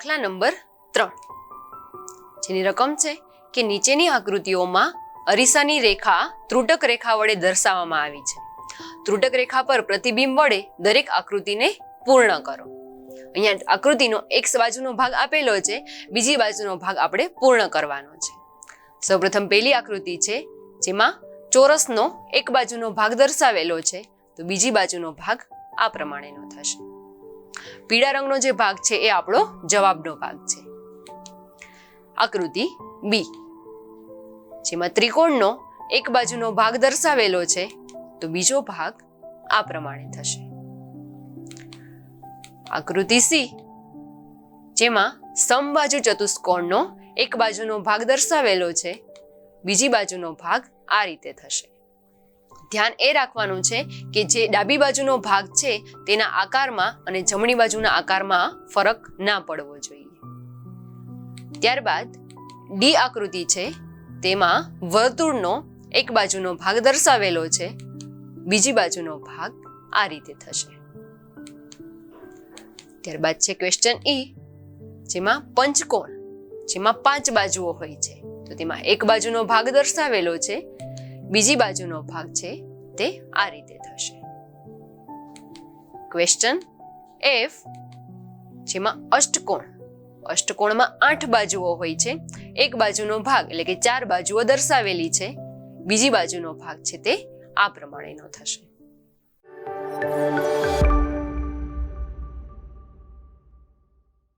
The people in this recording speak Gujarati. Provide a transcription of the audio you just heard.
દાખલા નંબર 3, જેની રકમ છે કે નીચેની આકૃતિઓમાં અરીસાની રેખા ત્રુટક રેખા વડે દર્શાવવામાં આવી છે. ત્રુટક રેખા પર પ્રતિબિંબ વડે દરેક આકૃતિને પૂર્ણ કરો. અહીંયા આકૃતિનો એક બાજુનો ભાગ આપેલો છે, બીજી બાજુનો ભાગ આપણે પૂર્ણ કરવાનો છે. સૌપ્રથમ પહેલી આકૃતિ છે જેમાં ચોરસનો એક બાજુનો ભાગ દર્શાવેલો છે, તો બીજી બાજુનો ભાગ આ પ્રમાણેનો થશે. પીળા રંગનો જે ભાગ છે એ આપણો જવાબનો ભાગ છે. આકૃતિ બી, જેમાં ત્રિકોણનો એક બાજુનો ભાગ દર્શાવેલો છે, તો બીજો ભાગ આ પ્રમાણે થશે. આકૃતિ સી, જેમાં સમબાજુ ચતુષ્કોણનો એક બાજુનો ભાગ દર્શાવેલો છે, બીજી બાજુનો ભાગ આ રીતે થશે. ધ્યાન એ રાખવાનું છે કે જે ડાબી બાજુનો ભાગ છે તેના આકારમાં અને જમણી બાજુના આકારમાં ફરક ના પડવો જોઈએ. ત્યારબાદ ડી આકૃતિ છે, તેમાં વર્તુળનો એક બાજુનો ભાગ દર્શાવેલો છે, બીજી બાજુનો ભાગ આ રીતે થશે. ત્યારબાદ છે ક્વેશ્ચન ઈ, જેમાં પંચકોણ, જેમાં 5 બાજુઓ હોય છે, તો તેમાં એક બાજુનો ભાગ દર્શાવેલો છે, બીજી બાજુનો ભાગ છે તે આ રીતે થશે. ક્વેશ્ચન એફ, જેમાં અષ્ટકોણ, અષ્ટકોણમાં 8 બાજુઓ હોય છે, એક બાજુનો ભાગ એટલે કે 4 બાજુઓ દર્શાવેલી છે, બીજી બાજુનો ભાગ છે તે આ પ્રમાણેનો થશે.